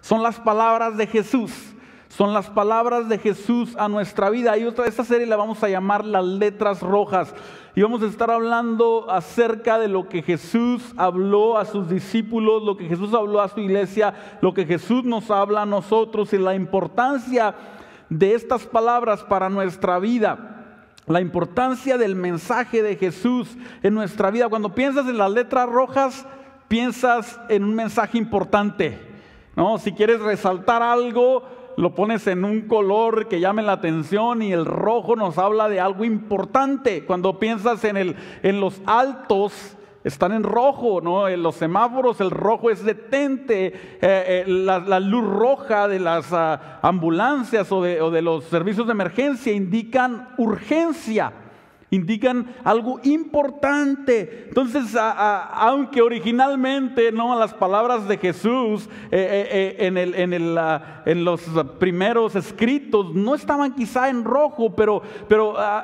Son las palabras de Jesús. Son las palabras de Jesús a nuestra vida. Y esta serie la vamos a llamar Las Letras Rojas. Y vamos a estar hablando acerca de lo que Jesús habló a sus discípulos, lo que Jesús habló a su iglesia, lo que Jesús nos habla a nosotros y la importancia de estas palabras para nuestra vida. La importancia del mensaje de Jesús en nuestra vida. Cuando piensas en las letras rojas, piensas en un mensaje importante, ¿no? Si quieres resaltar algo, lo pones en un color que llame la atención, y el rojo nos habla de algo importante. Cuando piensas en los altos, están en rojo, ¿no? En los semáforos el rojo es detente. La luz roja de las ambulancias o de los servicios de emergencia indican urgencia, indican algo importante. Entonces, aunque originalmente, ¿no?, las palabras de Jesús en los primeros escritos no estaban quizá en rojo, pero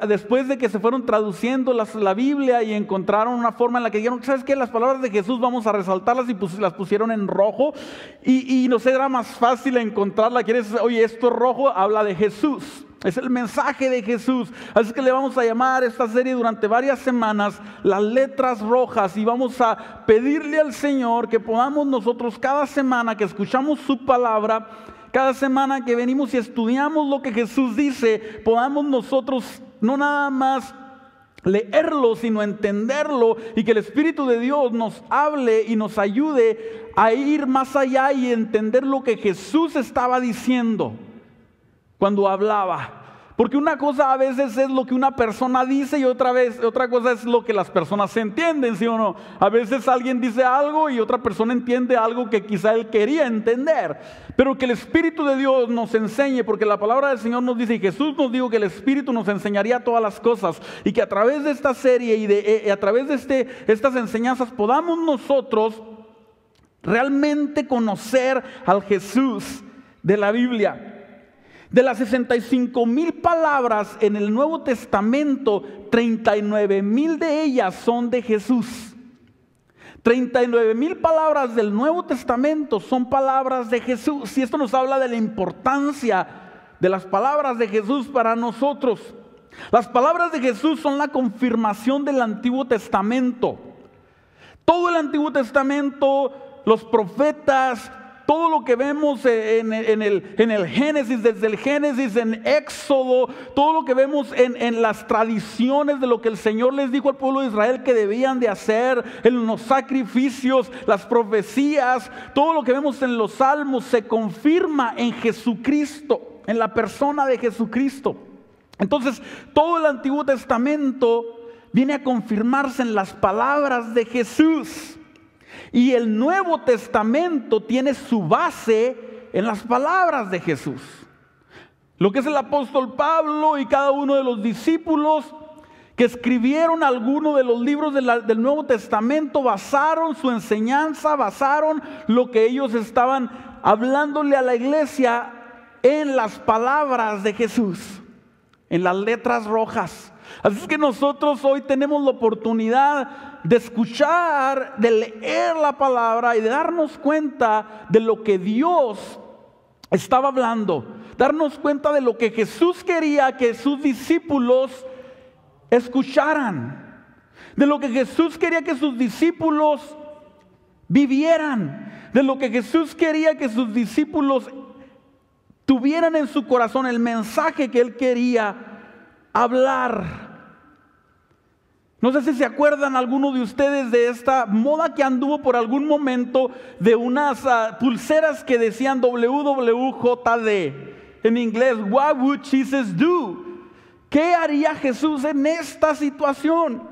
después de que se fueron traduciendo la Biblia y encontraron una forma en la que dijeron, ¿sabes qué? Las palabras de Jesús vamos a resaltarlas, y las pusieron en rojo, y no sé, era más fácil encontrarla. Oye, esto es rojo, habla de Jesús. Es el mensaje de Jesús. Así que le vamos a llamar a esta serie durante varias semanas Las Letras Rojas, y vamos a pedirle al Señor que podamos nosotros cada semana que escuchamos su palabra, cada semana que venimos y estudiamos lo que Jesús dice, podamos nosotros no nada más leerlo, sino entenderlo, y que el Espíritu de Dios nos hable y nos ayude a ir más allá y entender lo que Jesús estaba diciendo cuando hablaba. Porque una cosa a veces es lo que una persona dice, y otra cosa es lo que las personas entienden, ¿sí o no? A veces alguien dice algo y otra persona entiende algo que quizá él quería entender. Pero que el Espíritu de Dios nos enseñe, porque la palabra del Señor nos dice, y Jesús nos dijo que el Espíritu nos enseñaría todas las cosas, y que a través de esta serie y a través de estas enseñanzas podamos nosotros realmente conocer al Jesús de la Biblia. De las 65,000 palabras en el Nuevo Testamento, 39,000 de ellas son de Jesús. 39,000 palabras del Nuevo Testamento son palabras de Jesús. Y esto nos habla de la importancia de las palabras de Jesús para nosotros. Las palabras de Jesús son la confirmación del Antiguo Testamento. Todo el Antiguo Testamento, los profetas, todo lo que vemos en el Génesis, desde el Génesis, en Éxodo, todo lo que vemos en las tradiciones de lo que el Señor les dijo al pueblo de Israel que debían de hacer, en los sacrificios, las profecías, todo lo que vemos en los salmos se confirma en Jesucristo, en la persona de Jesucristo. Entonces, todo el Antiguo Testamento viene a confirmarse en las palabras de Jesús. Y el Nuevo Testamento tiene su base en las palabras de Jesús. Lo que es el apóstol Pablo y cada uno de los discípulos que escribieron alguno de los libros del Nuevo Testamento, basaron su enseñanza, basaron lo que ellos estaban hablándole a la iglesia en las palabras de Jesús, en las letras rojas. Así es que nosotros hoy tenemos la oportunidad de escuchar, de leer la palabra y de darnos cuenta de lo que Dios estaba hablando, darnos cuenta de lo que Jesús quería que sus discípulos escucharan, de lo que Jesús quería que sus discípulos vivieran, de lo que Jesús quería que sus discípulos tuvieran en su corazón, el mensaje que Él quería hablar. No sé si se acuerdan algunos de ustedes de esta moda que anduvo por algún momento de unas pulseras que decían WWJD. En inglés, What would Jesus do? ¿Qué haría Jesús en esta situación?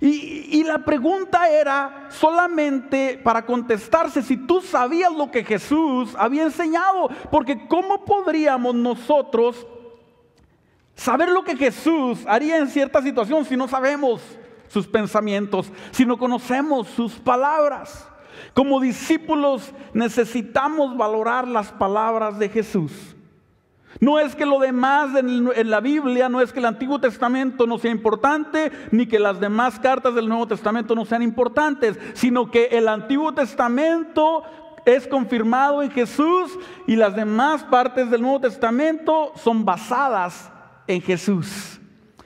Y la pregunta era solamente para contestarse si tú sabías lo que Jesús había enseñado. Porque ¿cómo podríamos nosotros saber lo que Jesús haría en cierta situación si no sabemos sus pensamientos, si no conocemos sus palabras? Como discípulos necesitamos valorar las palabras de Jesús. No es que lo demás en la Biblia, no es que el Antiguo Testamento no sea importante, ni que las demás cartas del Nuevo Testamento no sean importantes, sino que el Antiguo Testamento es confirmado en Jesús y las demás partes del Nuevo Testamento son basadas en Jesús.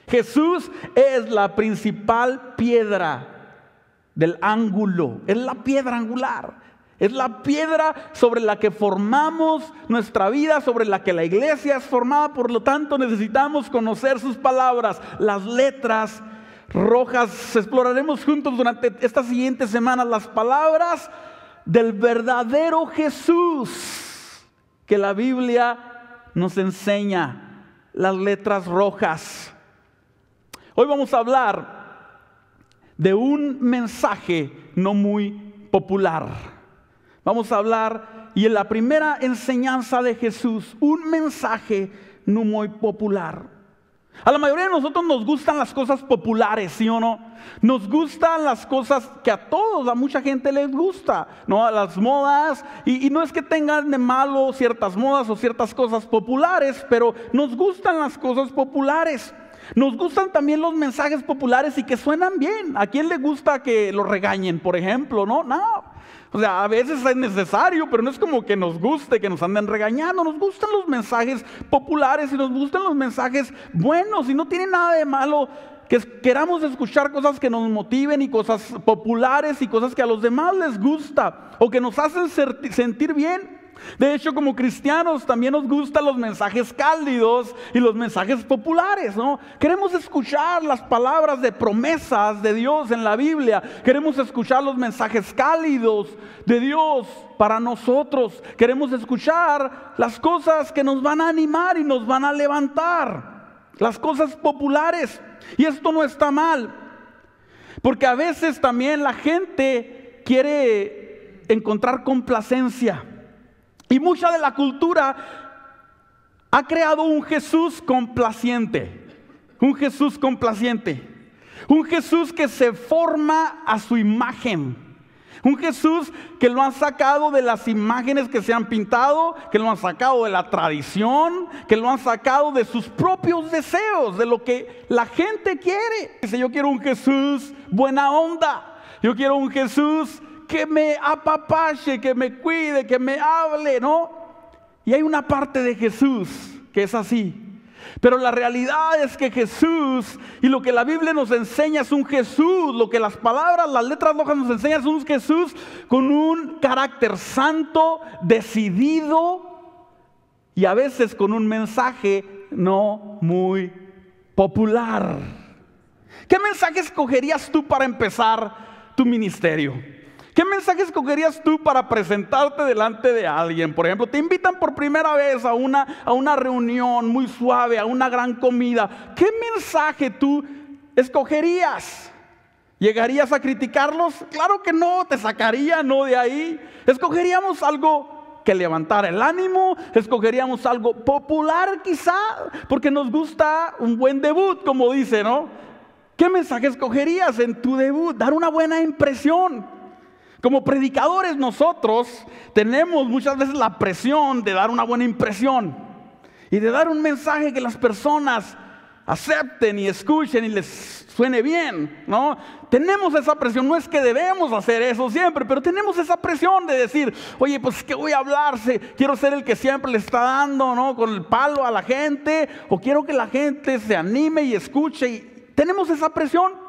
Jesús es la principal piedra del ángulo, es la piedra angular. Es la piedra sobre la que formamos nuestra vida, sobre la que la iglesia es formada. Por lo tanto, necesitamos conocer sus palabras, las letras rojas. Exploraremos juntos durante estas siguientes semanas las palabras del verdadero Jesús que la Biblia nos enseña, las letras rojas. Hoy vamos a hablar de un mensaje no muy popular. Vamos a hablar, y en la primera enseñanza de Jesús, un mensaje no muy popular. A la mayoría de nosotros nos gustan las cosas populares, ¿sí o no? Nos gustan las cosas que a todos, a mucha gente les gusta, ¿no? Las modas, y no es que tengan de malo ciertas modas o ciertas cosas populares, pero nos gustan las cosas populares. Nos gustan también los mensajes populares y que suenan bien. ¿A quién le gusta que lo regañen, por ejemplo? No. O sea, a veces es necesario, pero no es como que nos guste que nos anden regañando. Nos gustan los mensajes populares y nos gustan los mensajes buenos. Y no tiene nada de malo que queramos escuchar cosas que nos motiven y cosas populares y cosas que a los demás les gusta o que nos hacen sentir bien. De hecho, como cristianos también nos gustan los mensajes cálidos y los mensajes populares, ¿no? Queremos escuchar las palabras de promesas de Dios en la Biblia. Queremos escuchar los mensajes cálidos de Dios para nosotros. Queremos escuchar las cosas que nos van a animar y nos van a levantar. Las cosas populares. Y esto no está mal, porque a veces también la gente quiere encontrar complacencia. Y mucha de la cultura ha creado un Jesús complaciente. Un Jesús complaciente. Un Jesús que se forma a su imagen. Un Jesús que lo han sacado de las imágenes que se han pintado, que lo han sacado de la tradición, que lo han sacado de sus propios deseos, de lo que la gente quiere. Dice, yo quiero un Jesús buena onda. Yo quiero un Jesús que me apapache, que me cuide, que me hable, ¿no? Y hay una parte de Jesús que es así. Pero la realidad es que Jesús, y lo que la Biblia nos enseña es un Jesús, lo que las palabras, las letras rojas nos enseñan es un Jesús con un carácter santo, decidido, y a veces con un mensaje no muy popular. ¿Qué mensaje escogerías tú para empezar tu ministerio? ¿Qué mensaje escogerías tú para presentarte delante de alguien? Por ejemplo, te invitan por primera vez a una reunión muy suave, a una gran comida. ¿Qué mensaje tú escogerías? ¿Llegarías a criticarlos? Claro que no, te sacaría no de ahí. Escogeríamos algo que levantara el ánimo, escogeríamos algo popular quizá, porque nos gusta un buen debut, como dice, ¿no? ¿Qué mensaje escogerías en tu debut? Dar una buena impresión. Como predicadores nosotros tenemos muchas veces la presión de dar una buena impresión y de dar un mensaje que las personas acepten y escuchen y les suene bien, ¿no? Tenemos esa presión, no es que debemos hacer eso siempre, pero tenemos esa presión de decir, oye, pues ¿qué voy a hablar? Quiero ser el que siempre le está dando, ¿no? Con el palo a la gente, o quiero que la gente se anime y escuche, y tenemos esa presión.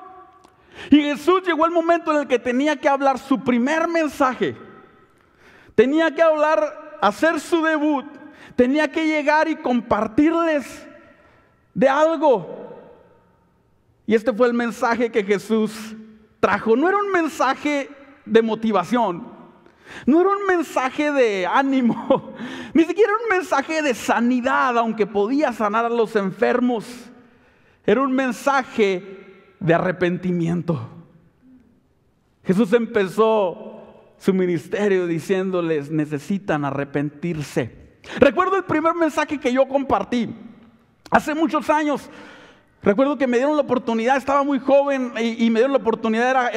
Y Jesús llegó el momento en el que tenía que hablar su primer mensaje. Tenía que hablar, hacer su debut. Tenía que llegar y compartirles de algo. Y este fue el mensaje que Jesús trajo. No era un mensaje de motivación. No era un mensaje de ánimo. Ni siquiera un mensaje de sanidad, aunque podía sanar a los enfermos. Era un mensaje de arrepentimiento. Jesús empezó su ministerio diciéndoles, necesitan arrepentirse. Recuerdo el primer mensaje que yo compartí hace muchos años. Recuerdo que me dieron la oportunidad, estaba muy joven y me dieron la oportunidad,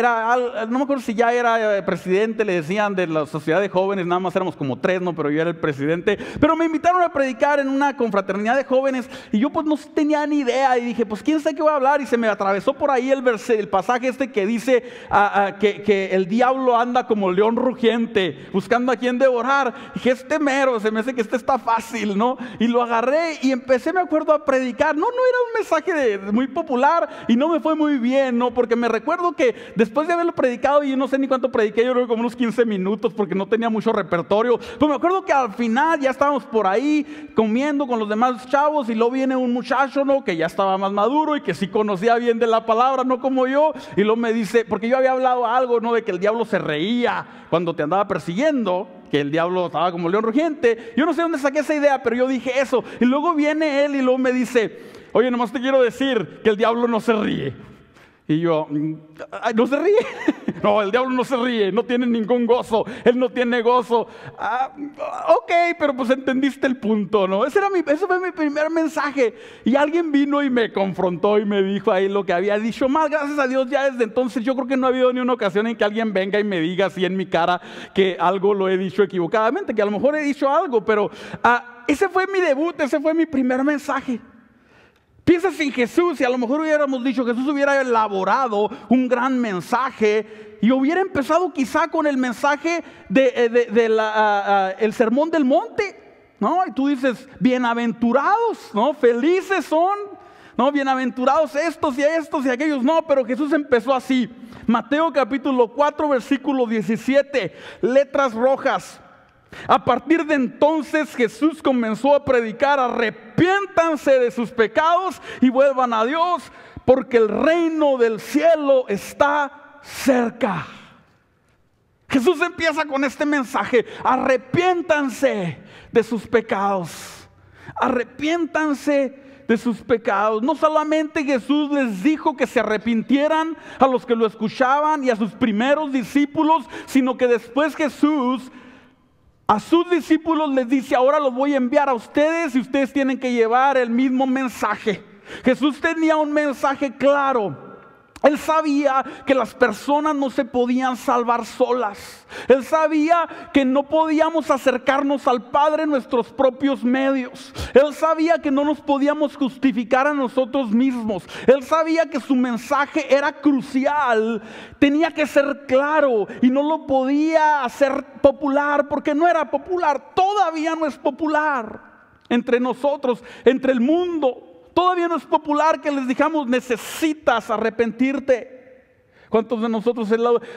no me acuerdo si ya era presidente, le decían, de la sociedad de jóvenes, nada más éramos como 3, ¿no? Pero yo era el presidente. Pero me invitaron a predicar en una confraternidad de jóvenes y yo pues no tenía ni idea y dije, pues quién sabe qué voy a hablar, y se me atravesó por ahí el pasaje este que dice que el diablo anda como león rugiente, buscando a quien devorar. Y dije, mero, se me hace que está fácil, ¿no? Y lo agarré y empecé, me acuerdo, a predicar. No era un mensaje muy popular y no me fue muy bien, ¿no? Porque me recuerdo que después de haberlo predicado, y yo no sé ni cuánto prediqué, yo creo que como unos 15 minutos porque no tenía mucho repertorio, pues me acuerdo que al final ya estábamos por ahí comiendo con los demás chavos y luego viene un muchacho, ¿no? Que ya estaba más maduro y que sí conocía bien de la palabra, no como yo, y luego me dice, porque yo había hablado algo, ¿no? De que el diablo se reía cuando te andaba persiguiendo, que el diablo estaba como león rugiente. Yo no sé dónde saqué esa idea, pero yo dije eso, y luego viene él y luego me dice, oye, nomás te quiero decir que el diablo no se ríe. Y yo, ¿no se ríe? No, el diablo no se ríe, no tiene ningún gozo, él no tiene gozo. Ok, pero pues entendiste el punto, ¿no? Ese fue mi primer mensaje. Y alguien vino y me confrontó y me dijo ahí lo que había dicho mal. Gracias a Dios, ya desde entonces yo creo que no ha habido ni una ocasión en que alguien venga y me diga así en mi cara que algo lo he dicho equivocadamente, que a lo mejor he dicho algo, pero ese fue mi debut, ese fue mi primer mensaje. Piensas en Jesús y a lo mejor hubiéramos dicho, Jesús hubiera elaborado un gran mensaje y hubiera empezado quizá con el mensaje el sermón del monte, ¿no? Y tú dices, bienaventurados, ¿no? Felices son, ¿no? Bienaventurados estos y aquellos, no, pero Jesús empezó así. Mateo capítulo 4, versículo 17, letras rojas. A partir de entonces Jesús comenzó a predicar, arrepiéntanse de sus pecados y vuelvan a Dios, porque el reino del cielo está cerca. Jesús empieza con este mensaje, arrepiéntanse de sus pecados, arrepiéntanse de sus pecados. No solamente Jesús les dijo que se arrepintieran a los que lo escuchaban y a sus primeros discípulos, sino que después Jesús a sus discípulos les dice, ahora los voy a enviar a ustedes y ustedes tienen que llevar el mismo mensaje. Jesús tenía un mensaje claro. Él sabía que las personas no se podían salvar solas. Él sabía que no podíamos acercarnos al Padre en nuestros propios medios. Él sabía que no nos podíamos justificar a nosotros mismos. Él sabía que su mensaje era crucial. Tenía que ser claro y no lo podía hacer popular porque no era popular. Todavía no es popular entre nosotros, entre el mundo. Todavía no es popular que les digamos, necesitas arrepentirte. ¿Cuántos de nosotros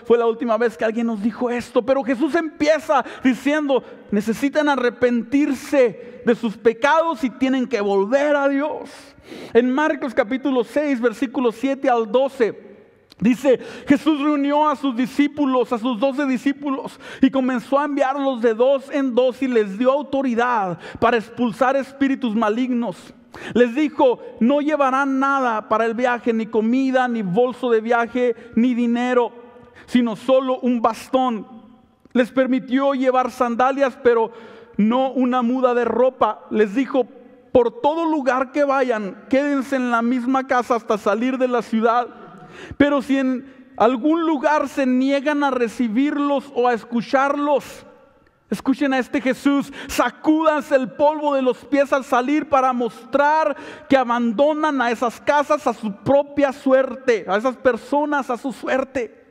fue la última vez que alguien nos dijo esto? Pero Jesús empieza diciendo, necesitan arrepentirse de sus pecados y tienen que volver a Dios. En Marcos capítulo 6, versículos 7 al 12, dice, Jesús reunió a sus discípulos, a sus 12 discípulos, y comenzó a enviarlos de 2 en 2 y les dio autoridad para expulsar espíritus malignos. Les dijo, no llevarán nada para el viaje, ni comida, ni bolso de viaje, ni dinero, sino solo un bastón. Les permitió llevar sandalias, pero no una muda de ropa. Les dijo, por todo lugar que vayan, quédense en la misma casa hasta salir de la ciudad. Pero si en algún lugar se niegan a recibirlos o a escucharlos, escuchen a este Jesús, sacúdanse el polvo de los pies al salir para mostrar que abandonan a esas casas a su propia suerte, a esas personas a su suerte.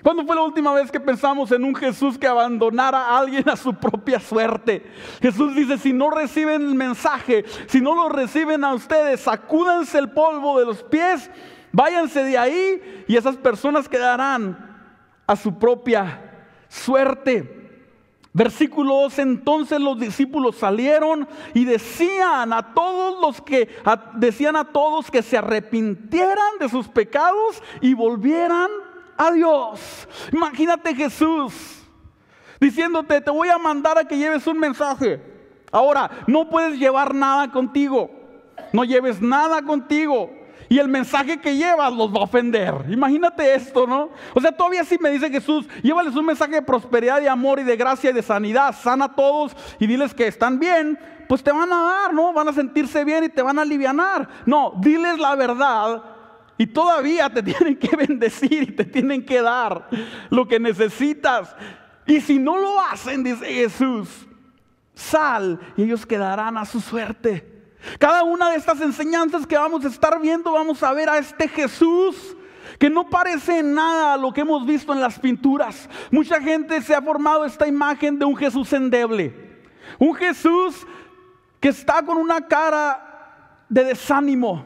¿Cuándo fue la última vez que pensamos en un Jesús que abandonara a alguien a su propia suerte? Jesús dice, si no reciben el mensaje, si no lo reciben a ustedes, sacúdanse el polvo de los pies, váyanse de ahí y esas personas quedarán a su propia suerte. Versículo 2, entonces los discípulos salieron y decían a todos que se arrepintieran de sus pecados y volvieran a Dios. Imagínate Jesús diciéndote, te voy a mandar a que lleves un mensaje. Ahora, no puedes llevar nada contigo. No lleves nada contigo. y el mensaje que llevas los va a ofender. Imagínate esto, ¿no? O sea, todavía sí me dice Jesús, llévales un mensaje de prosperidad, de amor y de gracia y de sanidad. Sana a todos y diles que están bien, pues te van a dar, ¿no? Van a sentirse bien y te van a alivianar. No, diles la verdad y todavía te tienen que bendecir y te tienen que dar lo que necesitas. Y si no lo hacen, dice Jesús, sal y ellos quedarán a su suerte. Cada una de estas enseñanzas que vamos a estar viendo, vamos a ver a este Jesús que no parece en nada a lo que hemos visto en las pinturas. Mucha gente se ha formado esta imagen de un Jesús endeble, un Jesús que está con una cara de desánimo.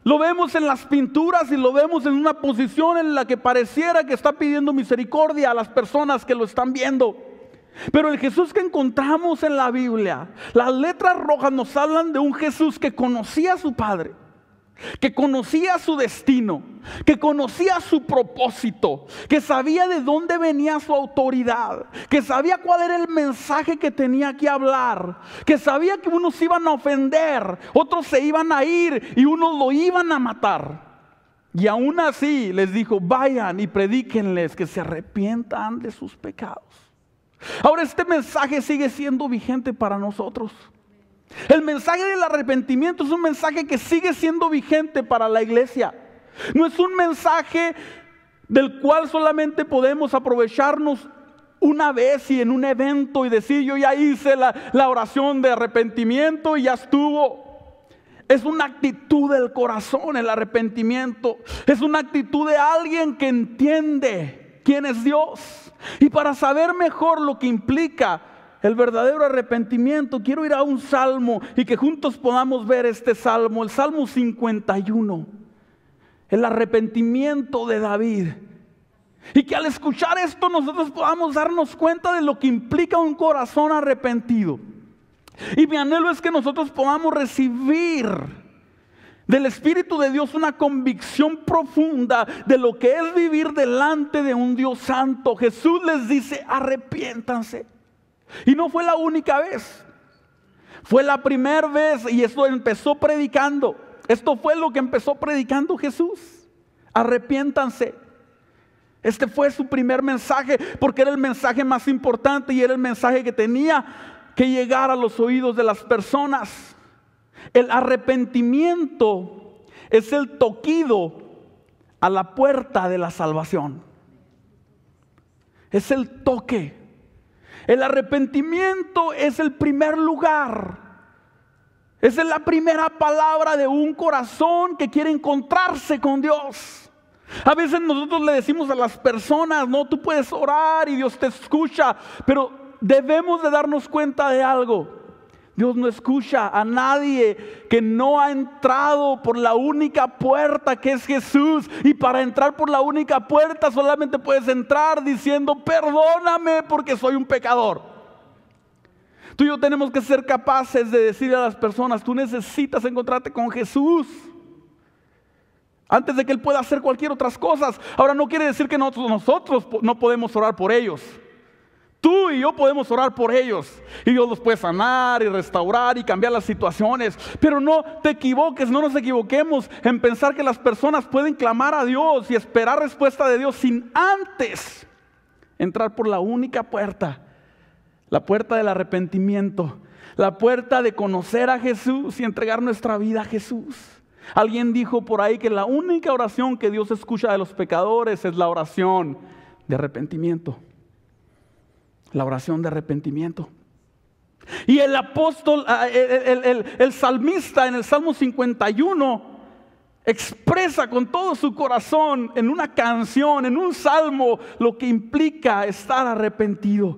Lo vemos en las pinturas y lo vemos en una posición en la que pareciera que está pidiendo misericordia a las personas que lo están viendo. Pero el Jesús que encontramos en la Biblia, las letras rojas nos hablan de un Jesús que conocía a su Padre, que conocía su destino, que conocía su propósito, que sabía de dónde venía su autoridad, que sabía cuál era el mensaje que tenía que hablar, que sabía que unos iban a ofender, otros se iban a ir y unos lo iban a matar. Y aún así les dijo, vayan y predíquenles que se arrepientan de sus pecados. Ahora este mensaje sigue siendo vigente para nosotros. El mensaje del arrepentimiento es un mensaje que sigue siendo vigente para la iglesia. No es un mensaje del cual solamente podemos aprovecharnos una vez y en un evento y decir yo ya hice la oración de arrepentimiento y ya estuvo. Es una actitud del corazón el arrepentimiento. Es una actitud de alguien que entiende quién es Dios. Y para saber mejor lo que implica el verdadero arrepentimiento, quiero ir a un salmo y que juntos podamos ver este salmo, el Salmo 51, el arrepentimiento de David. Y que al escuchar esto nosotros podamos darnos cuenta de lo que implica un corazón arrepentido. Y mi anhelo es que nosotros podamos recibir del Espíritu de Dios una convicción profunda de lo que es vivir delante de un Dios santo. Jesús les dice, arrepiéntanse. Y no fue la única vez. Fue la primera vez y esto empezó predicando. Esto fue lo que empezó predicando Jesús. Arrepiéntanse. Este fue su primer mensaje porque era el mensaje más importante y era el mensaje que tenía que llegar a los oídos de las personas. El arrepentimiento es el toquido a la puerta de la salvación. Es el toque. El arrepentimiento es el primer lugar. Esa es la primera palabra de un corazón que quiere encontrarse con Dios. A veces nosotros le decimos a las personas, no, tú puedes orar y Dios te escucha, pero debemos de darnos cuenta de algo. Dios no escucha a nadie que no ha entrado por la única puerta que es Jesús. Y para entrar por la única puerta solamente puedes entrar diciendo, perdóname porque soy un pecador. Tú y yo tenemos que ser capaces de decirle a las personas, tú necesitas encontrarte con Jesús antes de que Él pueda hacer cualquier otras cosas. Ahora no quiere decir que nosotros no podemos orar por ellos. Tú y yo podemos orar por ellos y Dios los puede sanar y restaurar y cambiar las situaciones. Pero no te equivoques, no nos equivoquemos en pensar que las personas pueden clamar a Dios y esperar respuesta de Dios sin antes entrar por la única puerta, la puerta del arrepentimiento, la puerta de conocer a Jesús y entregar nuestra vida a Jesús. Alguien dijo por ahí que la única oración que Dios escucha de los pecadores es la oración de arrepentimiento. La oración de arrepentimiento. Y el apóstol, el salmista en el Salmo 51 expresa con todo su corazón en una canción, en un salmo, lo que implica estar arrepentido.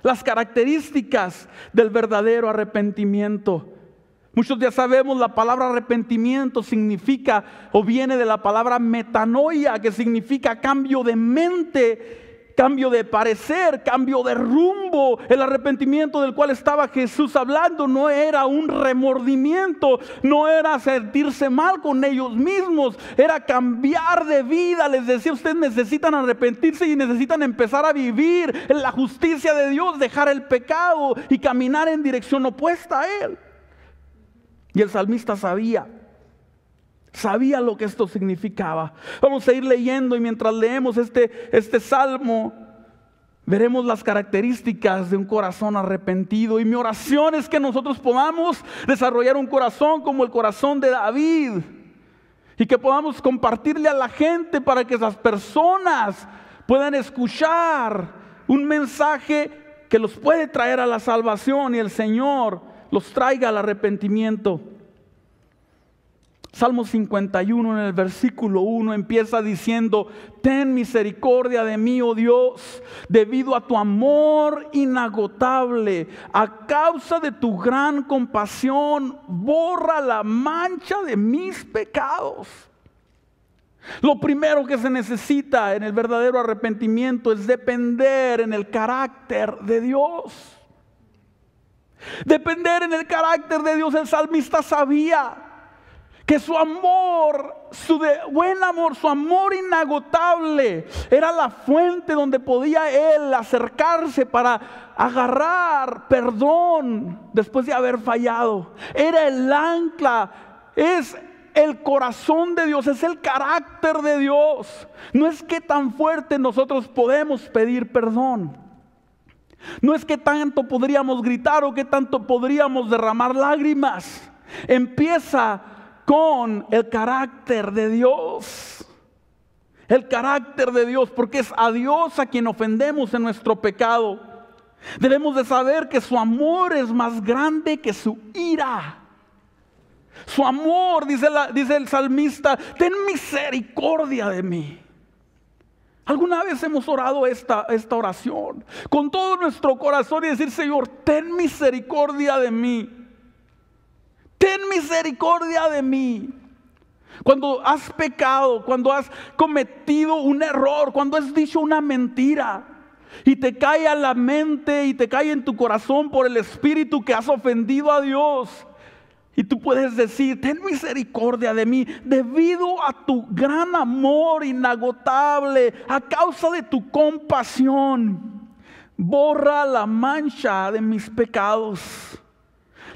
Las características del verdadero arrepentimiento. Muchos ya sabemos, la palabra arrepentimiento significa o viene de la palabra metanoia, que significa cambio de mente, cambio de parecer, cambio de rumbo. El arrepentimiento del cual estaba Jesús hablando no era un remordimiento, no era sentirse mal con ellos mismos, era cambiar de vida. Les decía, ustedes necesitan arrepentirse y necesitan empezar a vivir en la justicia de Dios, dejar el pecado y caminar en dirección opuesta a Él. Y el salmista sabía sabía lo que esto significaba. Vamos a ir leyendo, y mientras leemos este salmo, veremos las características de un corazón arrepentido. Y mi oración es que nosotros podamos desarrollar un corazón como el corazón de David, y que podamos compartirle a la gente para que esas personas puedan escuchar un mensaje que los puede traer a la salvación, y el Señor los traiga al arrepentimiento. Salmo 51 en el versículo 1 empieza diciendo: ten misericordia de mí, oh Dios, debido a tu amor inagotable, a causa de tu gran compasión, borra la mancha de mis pecados. Lo primero que se necesita en el verdadero arrepentimiento es depender en el carácter de Dios. Depender en el carácter de Dios. El salmista sabía que su amor, buen amor, su amor inagotable era la fuente donde podía él acercarse para agarrar perdón después de haber fallado. Era el ancla, es el corazón de Dios, es el carácter de Dios. No es que tan fuerte nosotros podemos pedir perdón. No es que tanto podríamos gritar o que tanto podríamos derramar lágrimas. Empieza con el carácter de Dios. El carácter de Dios, porque es a Dios a quien ofendemos en nuestro pecado. Debemos de saber que su amor es más grande que su ira. Su amor, dice el salmista: ten misericordia de mí. ¿Alguna vez hemos orado esta oración con todo nuestro corazón y decir: Señor, ten misericordia de mí? Ten misericordia de mí. Cuando has pecado, cuando has cometido un error, cuando has dicho una mentira y te cae a la mente y te cae en tu corazón por el Espíritu que has ofendido a Dios, y tú puedes decir: ten misericordia de mí, debido a tu gran amor inagotable, a causa de tu compasión, borra la mancha de mis pecados.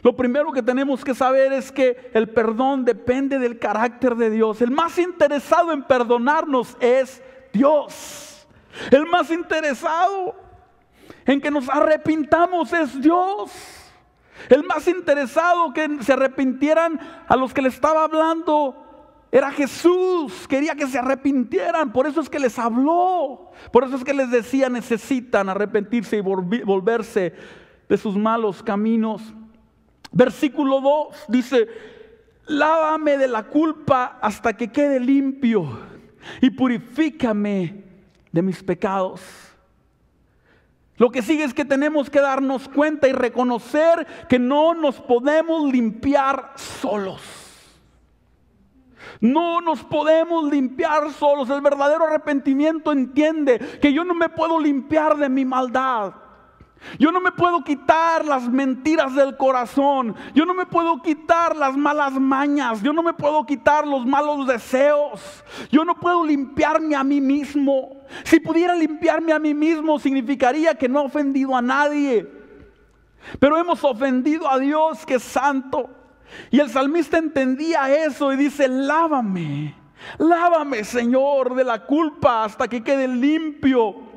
Lo primero que tenemos que saber es que el perdón depende del carácter de Dios. El más interesado en perdonarnos es Dios. El más interesado en que nos arrepintamos es Dios. El más interesado que se arrepintieran a los que le estaba hablando era Jesús. Quería que se arrepintieran, por eso es que les habló. Por eso es que les decía: necesitan arrepentirse y volverse de sus malos caminos. Versículo 2 dice: lávame de la culpa hasta que quede limpio, y purifícame de mis pecados. Lo que sigue es que tenemos que darnos cuenta y reconocer que no nos podemos limpiar solos. No nos podemos limpiar solos. El verdadero arrepentimiento entiende que yo no me puedo limpiar de mi maldad. Yo no me puedo quitar las mentiras del corazón. Yo no me puedo quitar las malas mañas. Yo no me puedo quitar los malos deseos. Yo no puedo limpiarme a mí mismo. Si pudiera limpiarme a mí mismo, significaría que no he ofendido a nadie. Pero hemos ofendido a Dios, que es santo. Y el salmista entendía eso y dice: lávame, lávame, Señor, de la culpa hasta que quede limpio.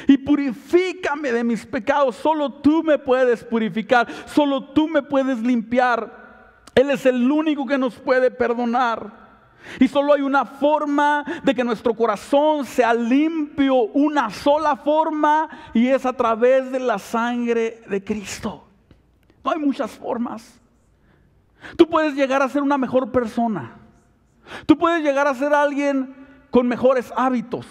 Y purifícame de mis pecados. Solo tú me puedes purificar, solo tú me puedes limpiar. Él es el único que nos puede perdonar. Y solo hay una forma de que nuestro corazón sea limpio, una sola forma, y es a través de la sangre de Cristo. No hay muchas formas. Tú puedes llegar a ser una mejor persona. Tú puedes llegar a ser alguien con mejores hábitos.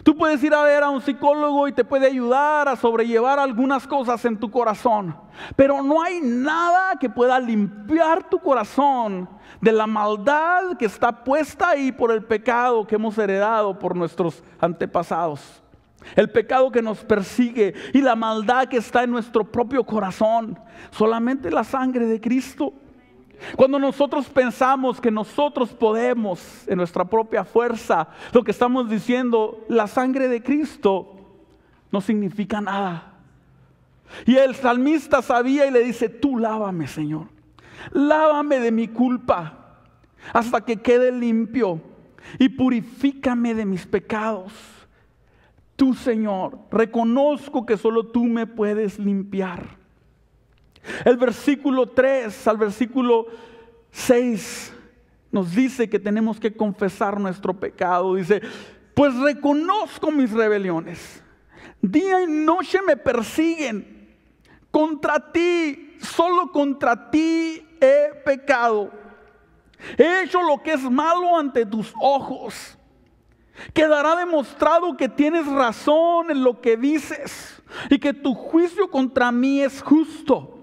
Tú puedes ir a ver a un psicólogo y te puede ayudar a sobrellevar algunas cosas en tu corazón. Pero no hay nada que pueda limpiar tu corazón de la maldad que está puesta ahí por el pecado que hemos heredado por nuestros antepasados. El pecado que nos persigue y la maldad que está en nuestro propio corazón. Solamente la sangre de Cristo. Cuando nosotros pensamos que nosotros podemos en nuestra propia fuerza, lo que estamos diciendo: la sangre de Cristo no significa nada. Y el salmista sabía y le dice: tú lávame, Señor, lávame de mi culpa. hasta que quede limpio, y purifícame de mis pecados. Tú, Señor, reconozco que solo tú me puedes limpiar. El versículo 3 al versículo 6 nos dice que tenemos que confesar nuestro pecado. Dice, pues reconozco mis rebeliones. Día y noche me persiguen. Contra ti, solo contra ti he pecado. He hecho lo que es malo ante tus ojos. Quedará demostrado que tienes razón en lo que dices y que tu juicio contra mí es justo.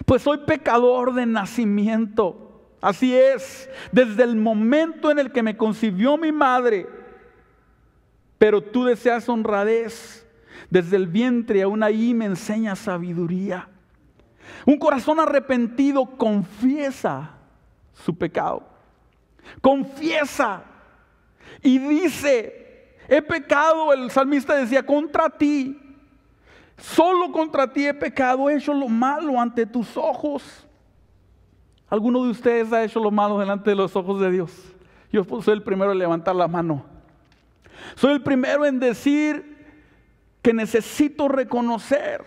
Pues soy pecador de nacimiento. Así es, desde el momento en el que me concibió mi madre. Pero tú deseas honradez. Desde el vientre aún ahí me enseñas sabiduría. Un corazón arrepentido confiesa su pecado. Confiesa y dice, he pecado. El salmista decía, contra ti, solo contra ti he pecado, he hecho lo malo ante tus ojos. ¿Alguno de ustedes ha hecho lo malo delante de los ojos de Dios? Yo soy el primero en levantar la mano. Soy el primero en decir que necesito reconocer.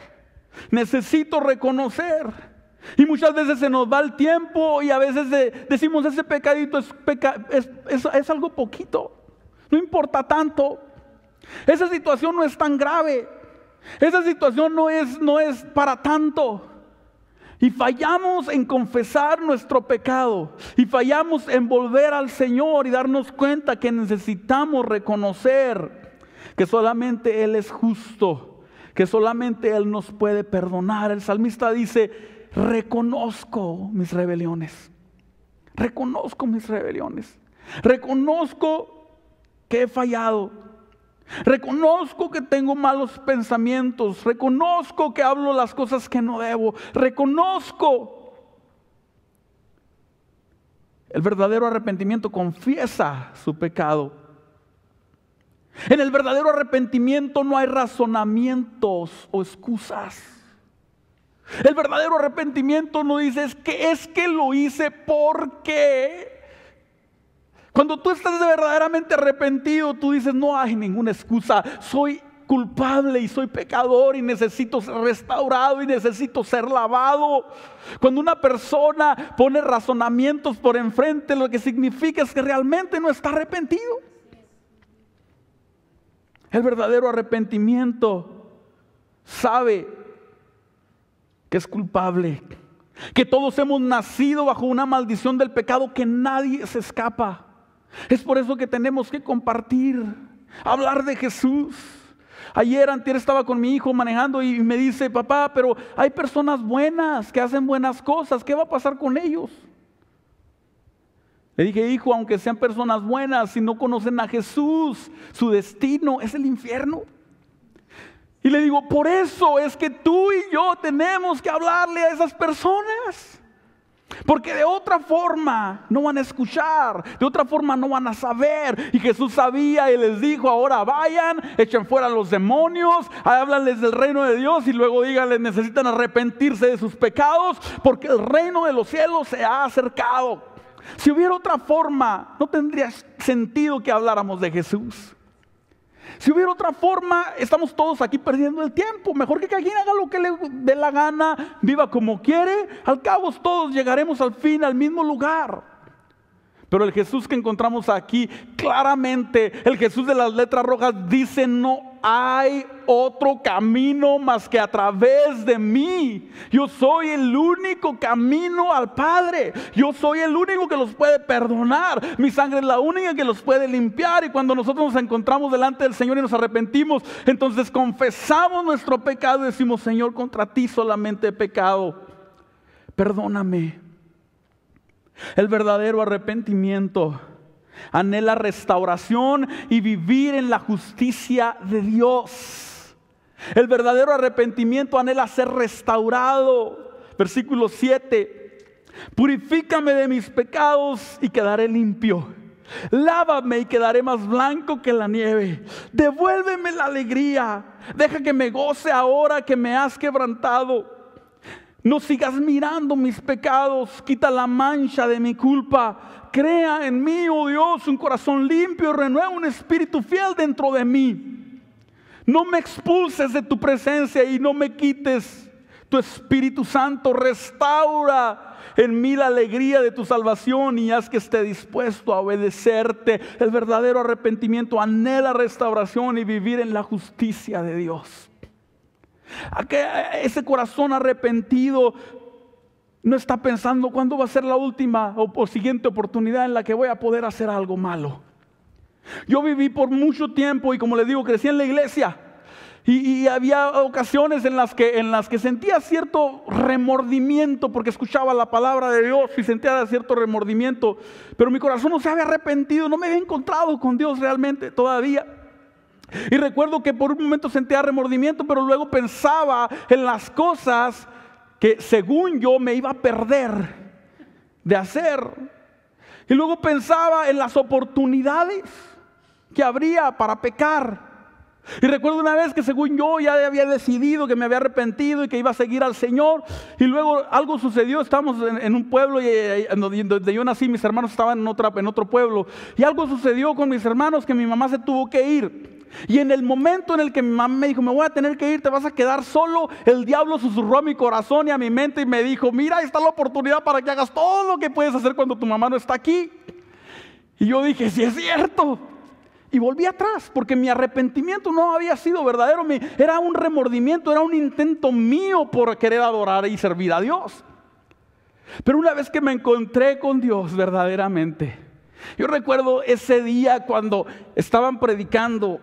Y muchas veces se nos va el tiempo y a veces decimos, ese pecadito es algo poquito, no importa tanto. Esa situación no es tan grave. Esa situación no es para tanto. Y fallamos en confesar nuestro pecado. Y fallamos en volver al Señor y darnos cuenta que necesitamos reconocer que solamente Él es justo, que solamente Él nos puede perdonar. El salmista dice, reconozco mis rebeliones. Reconozco mis rebeliones. Reconozco que he fallado. Reconozco que tengo malos pensamientos. Reconozco que hablo las cosas que no debo. Reconozco. El verdadero arrepentimiento confiesa su pecado. En el verdadero arrepentimiento no hay razonamientos o excusas. El verdadero arrepentimiento no dice es que lo hice porque. Cuando tú estás verdaderamente arrepentido, tú dices, no hay ninguna excusa. Soy culpable y soy pecador y necesito ser restaurado y necesito ser lavado. Cuando una persona pone razonamientos por enfrente, lo que significa es que realmente no está arrepentido. El verdadero arrepentimiento sabe que es culpable, que todos hemos nacido bajo una maldición del pecado, que nadie se escapa. Es por eso que tenemos que compartir, hablar de Jesús. Antier estaba con mi hijo manejando y me dice, papá, pero hay personas buenas que hacen buenas cosas, ¿qué va a pasar con ellos? Le dije, hijo, aunque sean personas buenas, si no conocen a Jesús, su destino es el infierno. Y le digo, por eso es que tú y yo tenemos que hablarle a esas personas. Porque de otra forma no van a escuchar, de otra forma no van a saber. Y Jesús sabía y les dijo, ahora vayan, echen fuera a los demonios, háblanles del reino de Dios y luego díganles, necesitan arrepentirse de sus pecados porque el reino de los cielos se ha acercado. Si hubiera otra forma, no tendría sentido que habláramos de Jesús. Si hubiera otra forma, estamos todos aquí perdiendo el tiempo. Mejor que cada quien haga lo que le dé la gana, viva como quiere. Al cabo todos llegaremos al fin al mismo lugar. Pero el Jesús que encontramos aquí, claramente, el Jesús de las letras rojas dice, no hay otro camino más que a través de mí. Yo soy el único camino al Padre. Yo soy el único que los puede perdonar. Mi sangre es la única que los puede limpiar. Y cuando nosotros nos encontramos delante del Señor y nos arrepentimos, entonces confesamos nuestro pecado y decimos, Señor, contra ti solamente he pecado. Perdóname. El verdadero arrepentimiento anhela restauración y vivir en la justicia de Dios. El verdadero arrepentimiento anhela ser restaurado. Versículo 7. Purifícame de mis pecados y quedaré limpio. Lávame y quedaré más blanco que la nieve. Devuélveme la alegría. Deja que me goce ahora que me has quebrantado. No sigas mirando mis pecados, quita la mancha de mi culpa. Crea en mí, oh Dios, un corazón limpio, renueva un espíritu fiel dentro de mí. No me expulses de tu presencia y no me quites tu Espíritu Santo. Restaura en mí la alegría de tu salvación y haz que esté dispuesto a obedecerte. El verdadero arrepentimiento anhela restauración y vivir en la justicia de Dios. Ese corazón arrepentido no está pensando cuándo va a ser la última o siguiente oportunidad en la que voy a poder hacer algo malo. Yo viví por mucho tiempo y, como les digo, crecí en la iglesia y había ocasiones en las que sentía cierto remordimiento porque escuchaba la palabra de Dios y sentía cierto remordimiento, pero mi corazón no se había arrepentido, no me había encontrado con Dios realmente todavía. Y recuerdo que por un momento sentía remordimiento, pero luego pensaba en las cosas que según yo me iba a perder de hacer. Y luego pensaba en las oportunidades que habría para pecar. Y recuerdo una vez que según yo ya había decidido que me había arrepentido y que iba a seguir al Señor. Y luego algo sucedió, estábamos en un pueblo donde yo nací, mis hermanos estaban en otro pueblo. Y algo sucedió con mis hermanos que mi mamá se tuvo que ir. Y en el momento en el que mi mamá me dijo, me voy a tener que ir, te vas a quedar solo, el diablo susurró a mi corazón y a mi mente y me dijo, mira, ahí está la oportunidad para que hagas todo lo que puedes hacer cuando tu mamá no está aquí. Y yo dije, sí es cierto. Y volví atrás porque mi arrepentimiento no había sido verdadero, era un remordimiento, era un intento mío por querer adorar y servir a Dios. Pero una vez que me encontré con Dios verdaderamente, yo recuerdo ese día cuando estaban predicando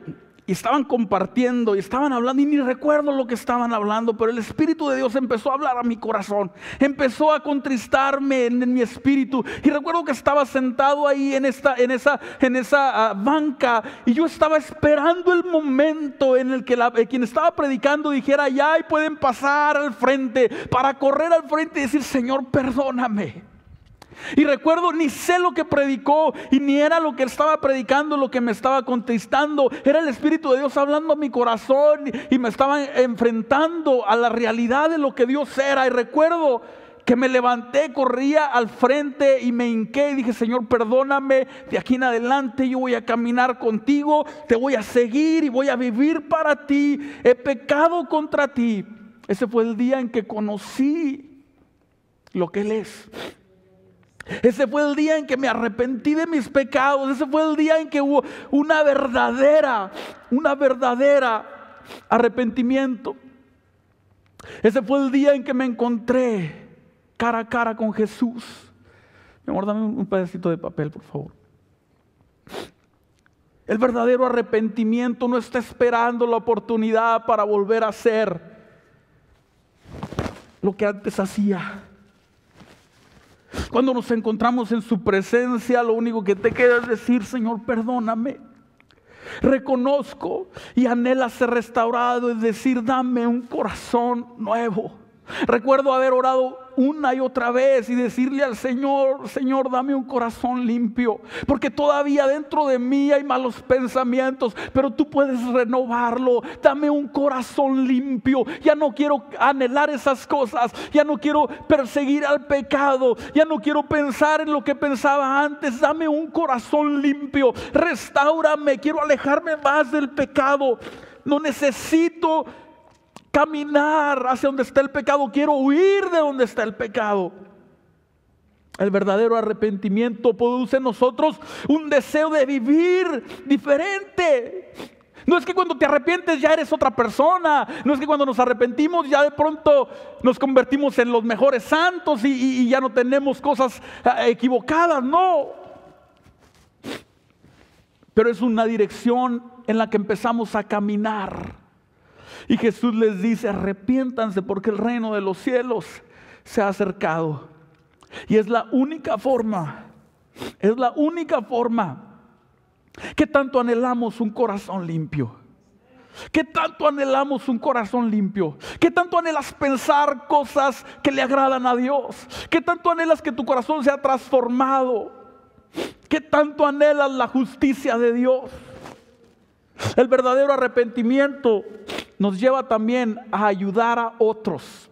y estaban compartiendo y estaban hablando y ni recuerdo lo que estaban hablando, pero el Espíritu de Dios empezó a hablar a mi corazón, empezó a contristarme en mi espíritu. Y recuerdo que estaba sentado ahí en esa banca y yo estaba esperando el momento en el que quien estaba predicando dijera, ya, y pueden pasar al frente, para correr al frente y decir, Señor, perdóname. Y recuerdo, ni sé lo que predicó y ni era lo que estaba predicando lo que me estaba contristando. Era el Espíritu de Dios hablando a mi corazón y me estaba enfrentando a la realidad de lo que Dios era. Y recuerdo que me levanté, corría al frente y me hinqué y dije, Señor, perdóname, de aquí en adelante yo voy a caminar contigo, te voy a seguir y voy a vivir para ti. He pecado contra ti. Ese fue el día en que conocí lo que Él es. Ese fue el día en que me arrepentí de mis pecados. Ese fue el día en que hubo una verdadera arrepentimiento. Ese fue el día en que me encontré cara a cara con Jesús. Mi amor, dame un pedacito de papel, por favor. El verdadero arrepentimiento no está esperando la oportunidad para volver a hacer lo que antes hacía. Cuando nos encontramos en su presencia, lo único que te queda es decir, Señor, perdóname. Reconozco y anhela ser restaurado, es decir, dame un corazón nuevo. Recuerdo haber orado una y otra vez y decirle al Señor, Señor, dame un corazón limpio, porque todavía dentro de mí hay malos pensamientos, pero tú puedes renovarlo. Dame un corazón limpio. Ya no quiero anhelar esas cosas, ya no quiero perseguir al pecado, ya no quiero pensar en lo que pensaba antes. Dame un corazón limpio, restáurame. Quiero alejarme más del pecado. No necesito caminar hacia donde está el pecado, quiero huir de donde está el pecado. El verdadero arrepentimiento produce en nosotros un deseo de vivir diferente. No es que cuando te arrepientes ya eres otra persona. No es que cuando nos arrepentimos ya de pronto nos convertimos en los mejores santos y ya no tenemos cosas equivocadas. No. Pero es una dirección en la que empezamos a caminar. Y Jesús les dice, arrepiéntanse porque el reino de los cielos se ha acercado. Y es la única forma que tanto anhelamos un corazón limpio. ¿Qué tanto anhelamos un corazón limpio? ¿Qué tanto anhelas pensar cosas que le agradan a Dios? ¿Qué tanto anhelas que tu corazón sea transformado? ¿Qué tanto anhelas la justicia de Dios? El verdadero arrepentimiento nos lleva también a ayudar a otros.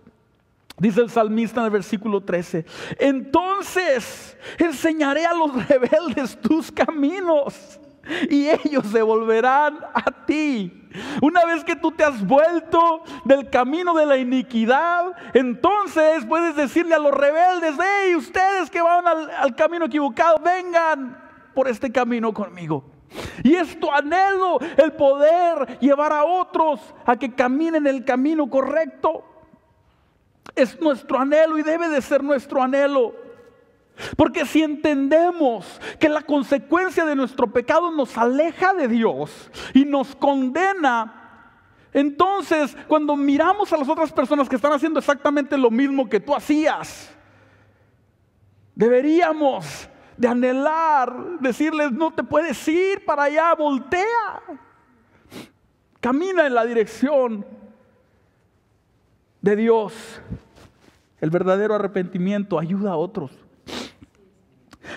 Dice el salmista en el versículo 13: entonces enseñaré a los rebeldes tus caminos y ellos se volverán a ti. Una vez que tú te has vuelto del camino de la iniquidad, entonces puedes decirle a los rebeldes: hey, ustedes que van al camino equivocado, vengan por este camino conmigo. Y es tu anhelo el poder llevar a otros a que caminen el camino correcto. Es nuestro anhelo y debe de ser nuestro anhelo. Porque si entendemos que la consecuencia de nuestro pecado nos aleja de Dios y nos condena, entonces cuando miramos a las otras personas que están haciendo exactamente lo mismo que tú hacías, deberíamos de anhelar, decirles: no te puedes ir para allá, voltea, camina en la dirección de Dios. El verdadero arrepentimiento ayuda a otros.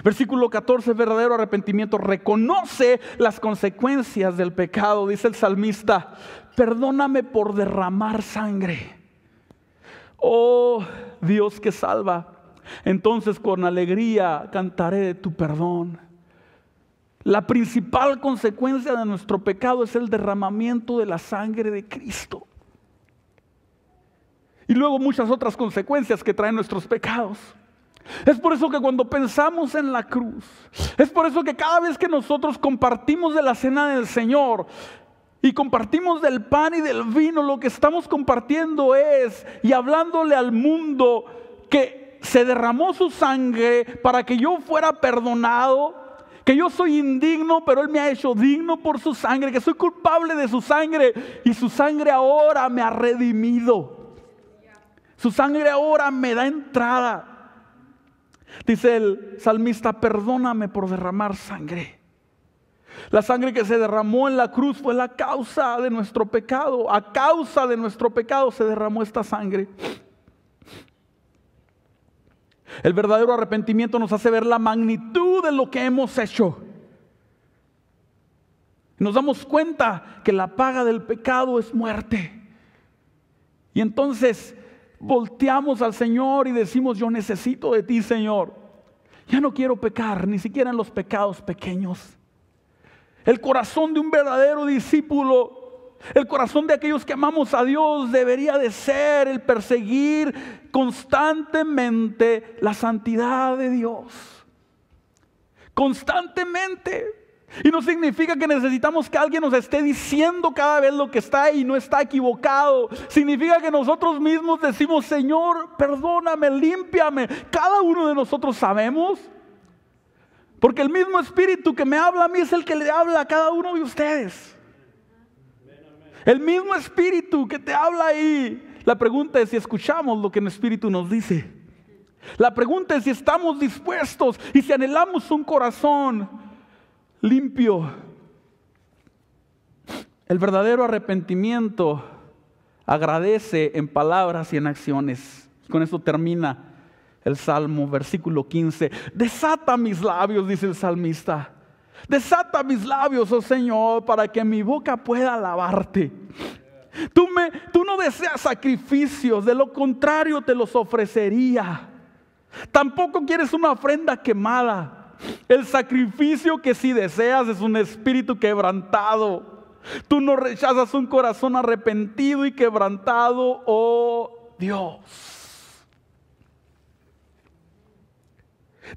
Versículo 14: el verdadero arrepentimiento reconoce las consecuencias del pecado. Dice el salmista: perdóname por derramar sangre. Oh Dios que salva, entonces con alegría cantaré de tu perdón. La principal consecuencia de nuestro pecado es el derramamiento de la sangre de Cristo. Y luego muchas otras consecuencias que traen nuestros pecados. Es por eso que cuando pensamos en la cruz, es por eso que cada vez que nosotros compartimos de la cena del Señor y compartimos del pan y del vino, lo que estamos compartiendo es, y hablándole al mundo, que se derramó su sangre para que yo fuera perdonado, que yo soy indigno, pero Él me ha hecho digno por su sangre, que soy culpable de su sangre y su sangre ahora me ha redimido. Su sangre ahora me da entrada. Dice el salmista: perdóname por derramar sangre. La sangre que se derramó en la cruz fue la causa de nuestro pecado. A causa de nuestro pecado se derramó esta sangre. El verdadero arrepentimiento nos hace ver la magnitud de lo que hemos hecho. Nos damos cuenta que la paga del pecado es muerte. Y entonces volteamos al Señor y decimos: yo necesito de ti, Señor. Ya no quiero pecar, ni siquiera en los pecados pequeños. El corazón de un verdadero discípulo, el corazón de aquellos que amamos a Dios, debería de ser el perseguir constantemente la santidad de Dios. Constantemente. Y no significa que necesitamos que alguien nos esté diciendo cada vez lo que está y no está equivocado. Significa que nosotros mismos decimos: Señor, perdóname, límpiame. Cada uno de nosotros sabemos, porque el mismo Espíritu que me habla a mí es el que le habla a cada uno de ustedes. El mismo Espíritu que te habla ahí. La pregunta es si escuchamos lo que el Espíritu nos dice. La pregunta es si estamos dispuestos y si anhelamos un corazón limpio. El verdadero arrepentimiento agradece en palabras y en acciones. Con eso termina el Salmo, versículo 15. Desata mis labios, dice el salmista. Desata mis labios, oh Señor, para que mi boca pueda alabarte. Tú no deseas sacrificios, de lo contrario te los ofrecería. Tampoco quieres una ofrenda quemada. El sacrificio que sí deseas es un espíritu quebrantado. Tú no rechazas un corazón arrepentido y quebrantado, oh Dios.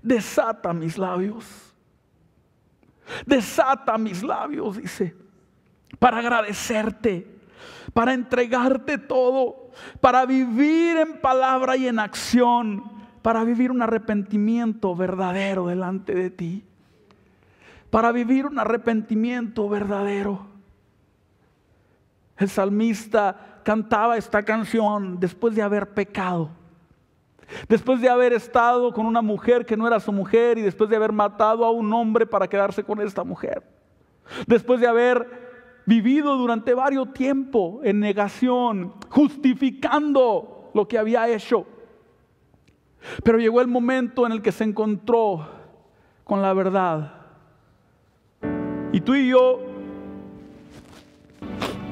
Desata mis labios. Desata mis labios, dice, para agradecerte, para entregarte todo, para vivir en palabra y en acción, para vivir un arrepentimiento verdadero delante de ti, para vivir un arrepentimiento verdadero. El salmista cantaba esta canción después de haber pecado, después de haber estado con una mujer que no era su mujer y después de haber matado a un hombre para quedarse con esta mujer, después de haber vivido durante varios tiempos en negación, justificando lo que había hecho. Pero llegó el momento en el que se encontró con la verdad. Y tú y yo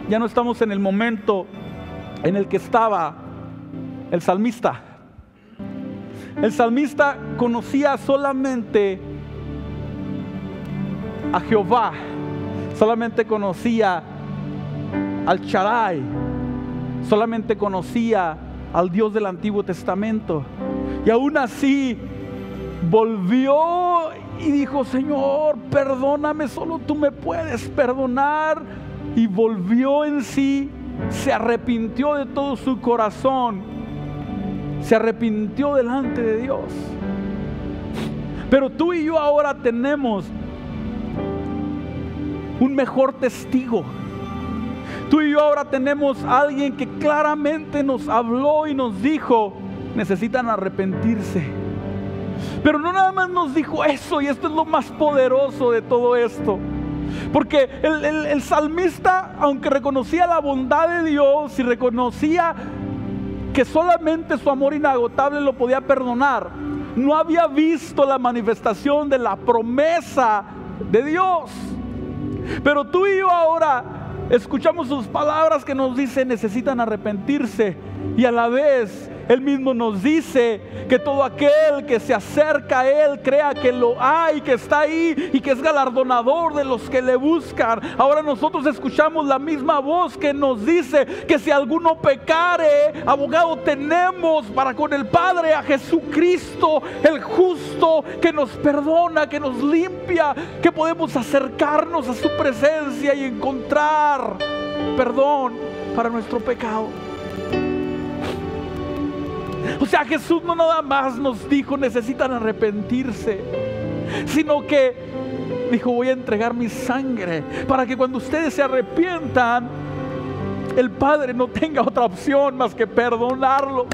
ya no estamos en el momento en el que estaba el salmista. El salmista conocía solamente a Jehová, solamente conocía al Shaddai, solamente conocía al Dios del Antiguo Testamento. Y aún así volvió y dijo: Señor, perdóname, solo tú me puedes perdonar. Y volvió en sí, se arrepintió de todo su corazón, se arrepintió delante de Dios. Pero tú y yo ahora tenemos un mejor testigo. Tú y yo ahora tenemos a alguien que claramente nos habló y nos dijo: necesitan arrepentirse. Pero no nada más nos dijo eso, y esto es lo más poderoso de todo esto. Porque el salmista, aunque reconocía la bondad de Dios y reconocía que solamente su amor inagotable lo podía perdonar, no había visto la manifestación de la promesa de Dios. Pero tú y yo ahora escuchamos sus palabras que nos dice: necesitan arrepentirse. Y a la vez Él mismo nos dice que todo aquel que se acerca a Él crea que lo hay, que está ahí y que es galardonador de los que le buscan. Ahora nosotros escuchamos la misma voz que nos dice que si alguno pecare, abogado tenemos para con el Padre, a Jesucristo el justo, que nos perdona, que nos limpia, que podemos acercarnos a su presencia y encontrar perdón para nuestro pecado. O sea, Jesús no nada más nos dijo: necesitan arrepentirse, sino que dijo: voy a entregar mi sangre para que cuando ustedes se arrepientan, el Padre no tenga otra opción más que perdonarlos.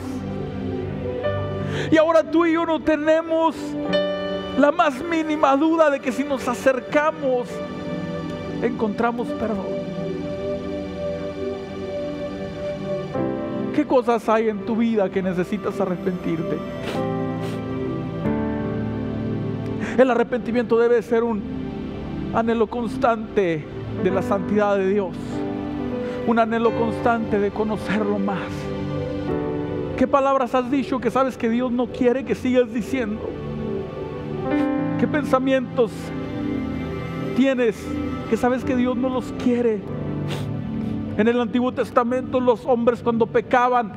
Y ahora tú y yo no tenemos la más mínima duda de que si nos acercamos, encontramos perdón. ¿Qué cosas hay en tu vida que necesitas arrepentirte? El arrepentimiento debe ser un anhelo constante de la santidad de Dios, un anhelo constante de conocerlo más. ¿Qué palabras has dicho que sabes que Dios no quiere que sigas diciendo? ¿Qué pensamientos tienes que sabes que Dios no los quiere? En el Antiguo Testamento, los hombres cuando pecaban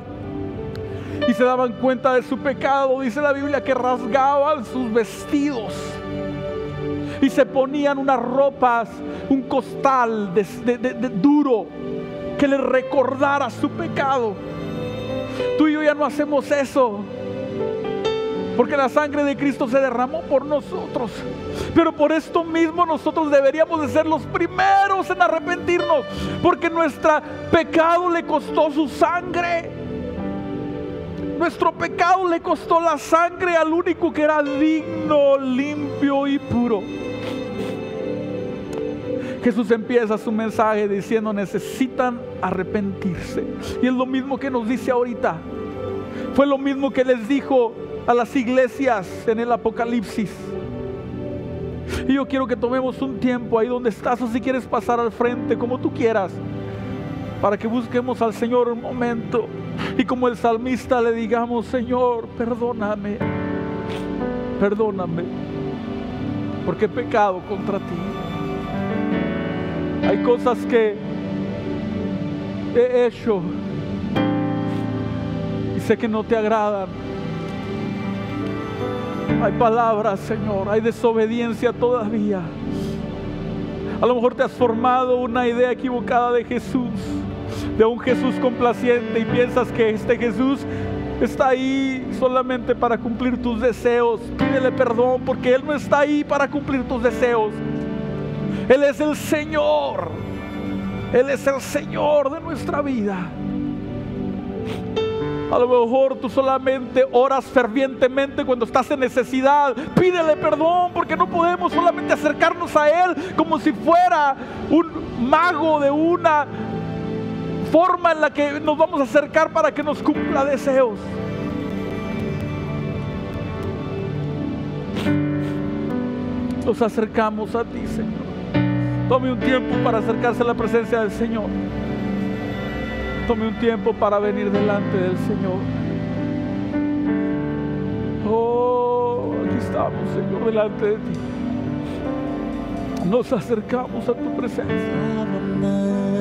y se daban cuenta de su pecado, dice la Biblia que rasgaban sus vestidos y se ponían unas ropas, un costal de duro que les recordara su pecado. Tú y yo ya no hacemos eso, porque la sangre de Cristo se derramó por nosotros. Pero por esto mismo nosotros deberíamos de ser los primeros en arrepentirnos, porque nuestro pecado le costó su sangre. Nuestro pecado le costó la sangre al único que era digno, limpio y puro. Jesús empieza su mensaje diciendo: necesitan arrepentirse. Y es lo mismo que nos dice ahorita. Fue lo mismo que les dijo a las iglesias en el Apocalipsis. Y yo quiero que tomemos un tiempo ahí donde estás, o si quieres pasar al frente, como tú quieras, para que busquemos al Señor un momento y como el salmista le digamos: Señor, perdóname, perdóname, porque he pecado contra ti. Hay cosas que he hecho y sé que no te agradan. Hay palabras, Señor, hay desobediencia todavía. A lo mejor te has formado una idea equivocada de Jesús, de un Jesús complaciente, y piensas que este Jesús está ahí solamente para cumplir tus deseos. Pídele perdón, porque Él no está ahí para cumplir tus deseos. Él es el Señor. Él es el Señor de nuestra vida. A lo mejor tú solamente oras fervientemente cuando estás en necesidad. Pídele perdón, porque no podemos solamente acercarnos a Él como si fuera un mago de una forma en la que nos vamos a acercar para que nos cumpla deseos. Nos acercamos a ti, Señor. Tome un tiempo para acercarse a la presencia del Señor. Tome un tiempo para venir delante del Señor. estamos, Señor, delante de ti. Nos acercamos a tu presencia.